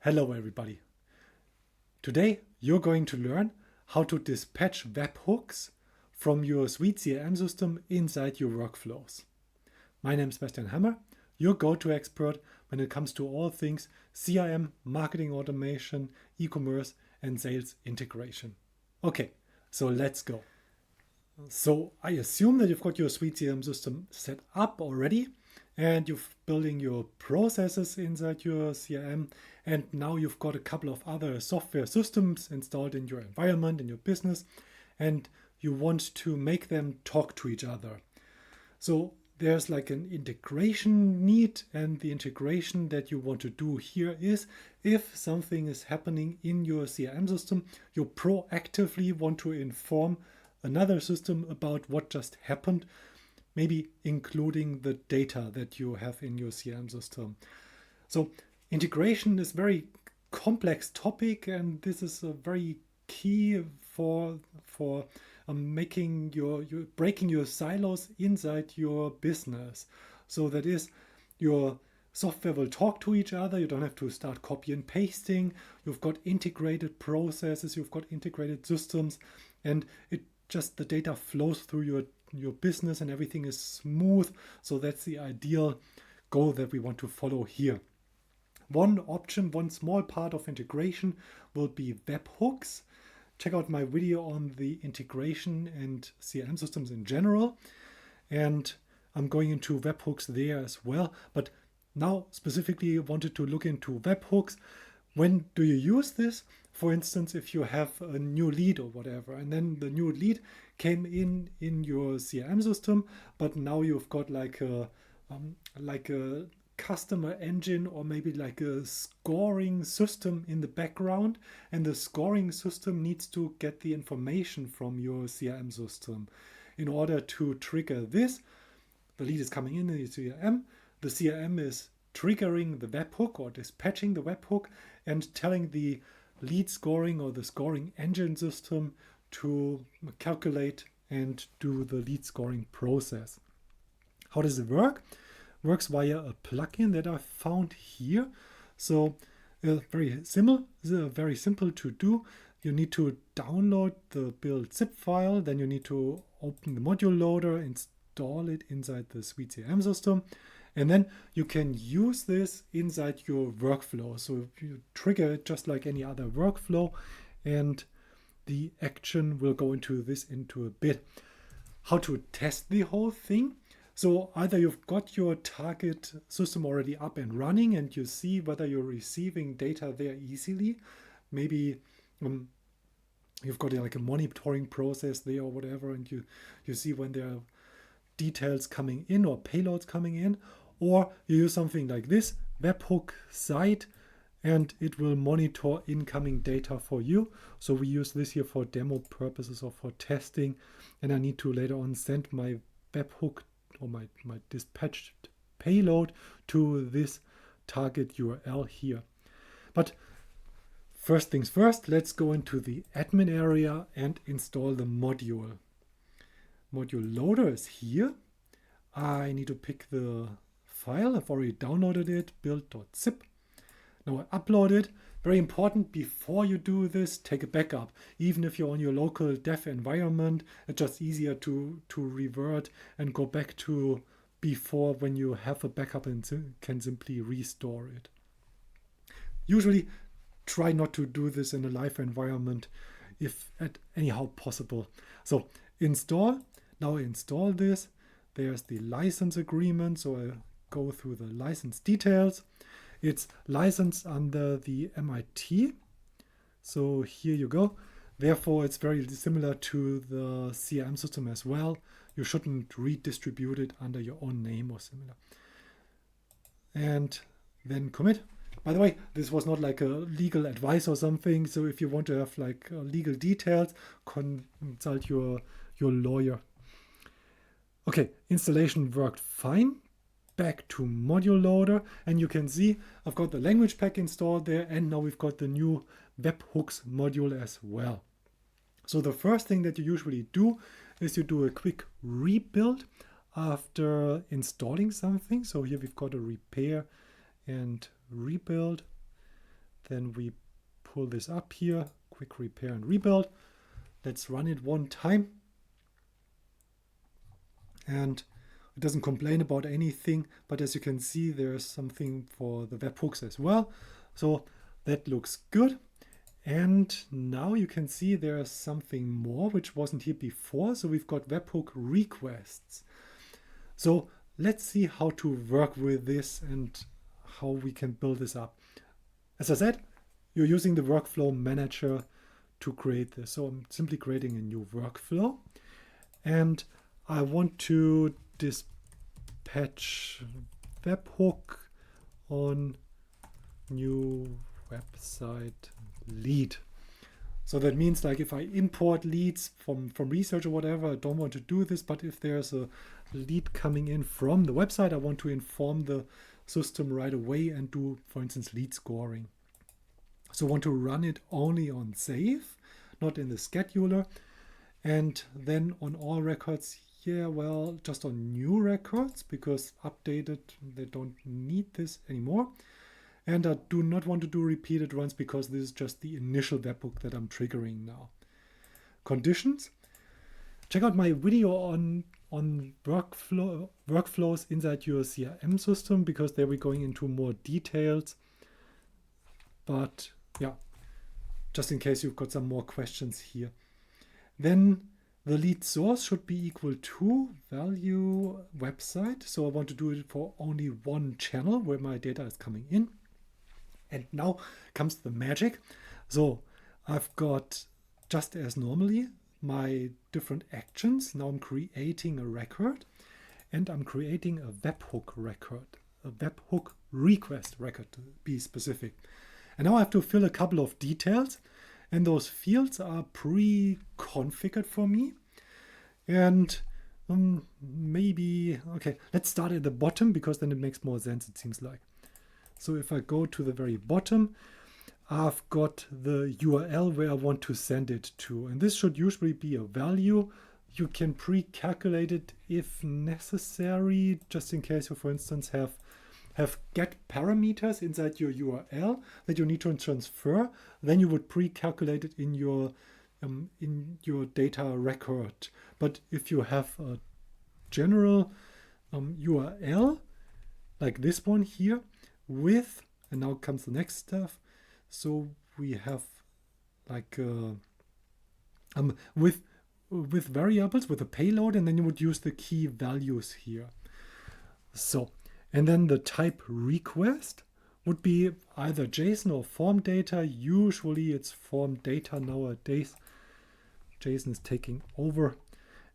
Hello everybody. Today you're going to learn how to dispatch webhooks from your SuiteCRM system inside your workflows. My name is Bastian Hammer, your go-to expert when it comes to all things CRM, marketing automation, e-commerce and sales integration. Okay, so let's go. So I assume that you've got your SuiteCRM system set up already and you're building your processes inside your CRM, and now you've got a couple of other software systems installed in your environment, in your business, and you want to make them talk to each other. So there's like an integration need, and the integration that you want to do here is if something is happening in your CRM system, you proactively want to inform another system about what just happened, maybe including the data that you have in your CRM system. So integration is a very complex topic, and this is a very key for making breaking your silos inside your business. So that is, your software will talk to each other. You don't have to start copy and pasting. You've got integrated processes, you've got integrated systems, and the data flows through your business and everything is smooth. So that's the ideal goal that we want to follow here. One option, one small part of integration will be webhooks. Check out my video on the integration and CRM systems in general. And I'm going into webhooks there as well. But now specifically I wanted to look into webhooks. When do you use this? For instance, if you have a new lead or whatever, and then the new lead came in your CRM system, but now you've got like a customer engine or maybe like a scoring system in the background, and the scoring system needs to get the information from your CRM system. In order to trigger this, the lead is coming in the CRM, the CRM is triggering the webhook or dispatching the webhook and telling the lead scoring or the scoring engine system to calculate and do the lead scoring process. How does it work? It works via a plugin that I found here. So very simple to do. You need to download the build zip file, then you need to open the module loader, install it inside the SuiteCRM system, and then you can use this inside your workflow. So you trigger it just like any other workflow, and the action will go into a bit. How to test the whole thing? So either you've got your target system already up and running and you see whether you're receiving data there easily. Maybe you've got like a monitoring process there or whatever, and you see when there are details coming in or payloads coming in. Or you use something like this, webhook site, and it will monitor incoming data for you. So we use this here for demo purposes or for testing. And I need to later on send my webhook or my dispatched payload to this target URL here. But first things first, let's go into the admin area and install the module. Module loader is here. I need to pick the file. I've already downloaded it, build.zip. Now I upload it. Very important, before you do this, take a backup. Even if you're on your local dev environment, it's just easier to revert and go back to before when you have a backup and can simply restore it. Usually try not to do this in a live environment if at anyhow possible. So install. Now install this. There's the license agreement. So I go through the license details. It's licensed under the MIT. So here you go. Therefore, it's very similar to the CRM system as well. You shouldn't redistribute it under your own name or similar. And then commit. By the way, this was not like a legal advice or something. So if you want to have like legal details, consult your lawyer. Okay, installation worked fine. Back to module loader, and you can see I've got the language pack installed there, and now we've got the new webhooks module as well. So the first thing that you usually do is you do a quick rebuild after installing something. So here we've got a repair and rebuild. then we pull this up here, quick repair and rebuild. Let's run it one time. And it doesn't complain about anything, but as you can see, there's something for the webhooks as well. So that looks good. And now you can see there's something more which wasn't here before. So we've got webhook requests. So let's see how to work with this and how we can build this up. As I said, you're using the workflow manager to create this. So I'm simply creating a new workflow, and I want to dispatch webhook on new website lead. So that means like if I import leads from research or whatever, I don't want to do this, but if there's a lead coming in from the website, I want to inform the system right away and do, for instance, lead scoring. So I want to run it only on save, not in the scheduler. And then on all records, yeah, well, just on new records, because updated, they don't need this anymore. And I do not want to do repeated runs because this is just the initial webhook that I'm triggering now. Conditions. Check out my video on workflows inside your CRM system, because there we're going into more details. But yeah, just in case you've got some more questions here. Then the lead source should be equal to value website. So I want to do it for only one channel where my data is coming in. And now comes the magic. So I've got, just as normally, my different actions. Now I'm creating a record, and I'm creating a webhook record, a webhook request record to be specific. And now I have to fill a couple of details, and those fields are pre-configured for me. And maybe, okay, let's start at the bottom, because then it makes more sense, it seems like. So if I go to the very bottom, I've got the URL where I want to send it to. And this should usually be a value. You can pre-calculate it if necessary, just in case you, for instance, have get parameters inside your URL that you need to transfer. Then you would pre-calculate it in your data record. But if you have a general URL, like this one here, with, and now comes the next stuff. So we have like with variables, with a payload, and then you would use the key values here. So, and then the type request would be either JSON or form data. Usually it's form data nowadays. JSON is taking over.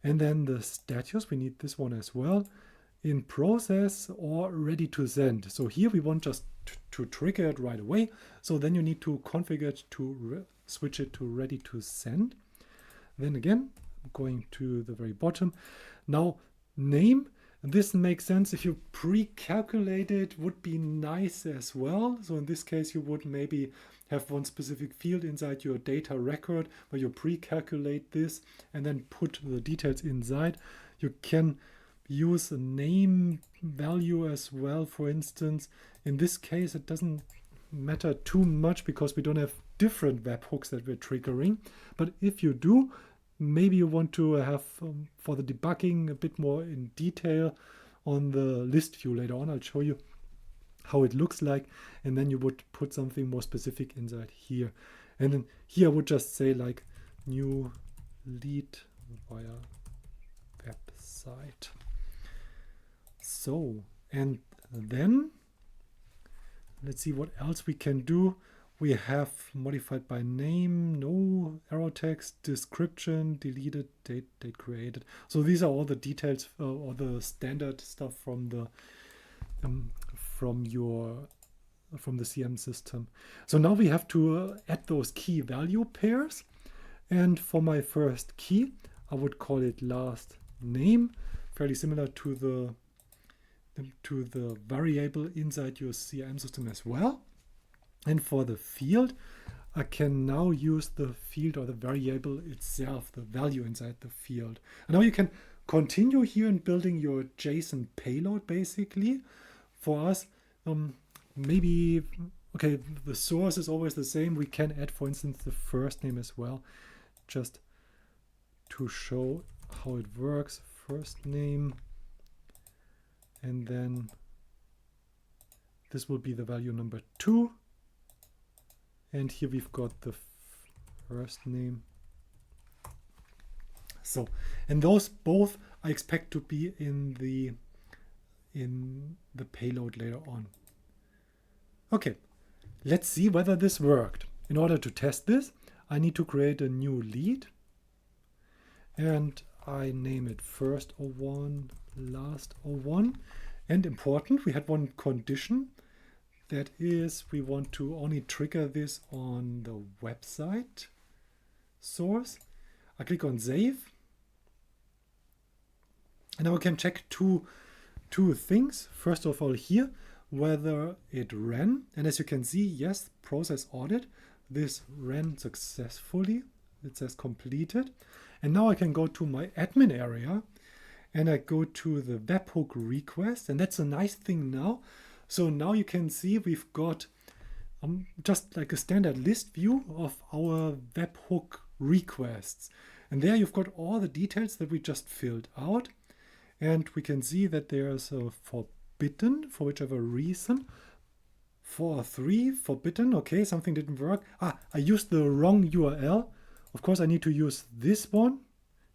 And then the status, we need this one as well. In process or ready to send. So here we want just to trigger it right away. So then you need to configure it to switch it to ready to send. Then again, going to the very bottom. Now name, this makes sense. If you pre-calculate it, would be nice as well. So in this case, you would maybe have one specific field inside your data record where you pre-calculate this and then put the details inside. You can use a name value as well, for instance. In this case, it doesn't matter too much because we don't have different webhooks that we're triggering. But if you do, maybe you want to have for the debugging a bit more in detail on the list view later on. I'll show you how it looks like, and then you would put something more specific inside here. And then here I would just say like new lead via website. So, and then let's see what else we can do. We have modified by name, no arrow text, description, deleted, date created. So these are all the details or the standard stuff from the CM system. So now we have to add those key value pairs. And for my first key, I would call it last name, fairly similar to the variable inside your CRM system as well. And for the field, I can now use the field or the variable itself, the value inside the field. And now you can continue here in building your JSON payload, basically. For us, maybe Okay, the source is always the same. We can add, for instance, the first name as well, just to show how it works. First name, and then this will be the value number 2. And here we've got the first name. So, and those both I expect to be in the payload later on. Okay, let's see whether this worked. In order to test this, I need to create a new lead. And I name it first 01, last 01. And important, we had one condition. That is, we want to only trigger this on the website source. I click on save. And now we can check two things. First of all here, whether it ran. And as you can see, yes, process audit. This ran successfully. It says completed. And now I can go to my admin area and I go to the webhook request. And that's a nice thing now. So now you can see we've got just like a standard list view of our webhook requests. And there you've got all the details that we just filled out. And we can see that there's a forbidden for whichever reason. 4.3 forbidden. Okay, something didn't work. I used the wrong URL. Of course, I need to use this one,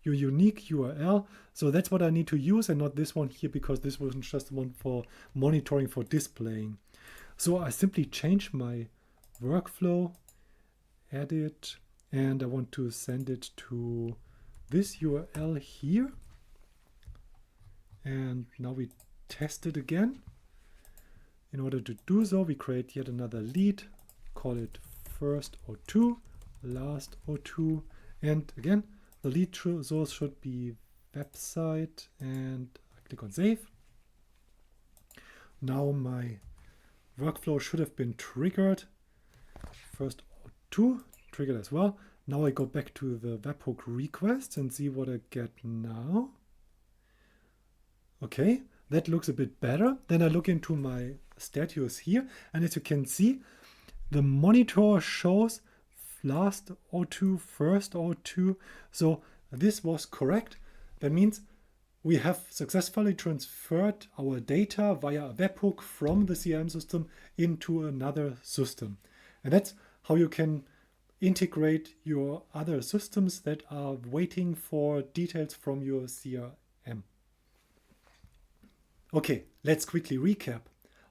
your unique URL. So that's what I need to use and not this one here, because this wasn't just one for monitoring, for displaying. So I simply change my workflow, edit, and I want to send it to this URL here. And now we test it again. In order to do so, we create yet another lead, call it first 02, last 02, and again, the lead source should be website, and I click on save. Now my workflow should have been triggered. First 02 triggered as well. Now I go back to the webhook request and see what I get now. Okay, that looks a bit better. Then I look into my status here, and as you can see, the monitor shows last 02, first 02. So this was correct. That means we have successfully transferred our data via a webhook from the CRM system into another system. And that's how you can integrate your other systems that are waiting for details from your CRM. Okay, let's quickly recap.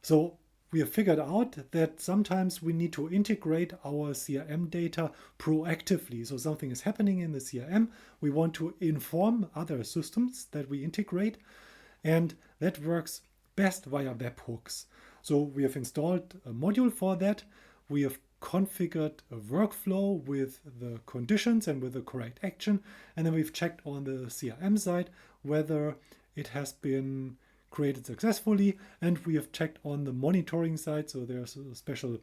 So we have figured out that sometimes we need to integrate our CRM data proactively. So something is happening in the CRM. We want to inform other systems that we integrate, and that works best via webhooks. So we have installed a module for that. We have configured a workflow with the conditions and with the correct action. And then we've checked on the CRM side whether it has been created successfully, and we have checked on the monitoring side. So there's special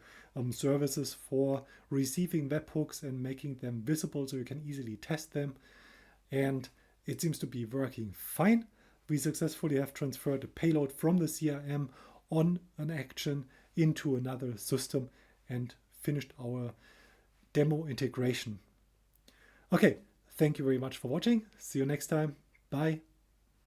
services for receiving webhooks and making them visible so you can easily test them. And it seems to be working fine. We successfully have transferred a payload from the CRM on an action into another system and finished our demo integration. Okay, thank you very much for watching. See you next time. Bye.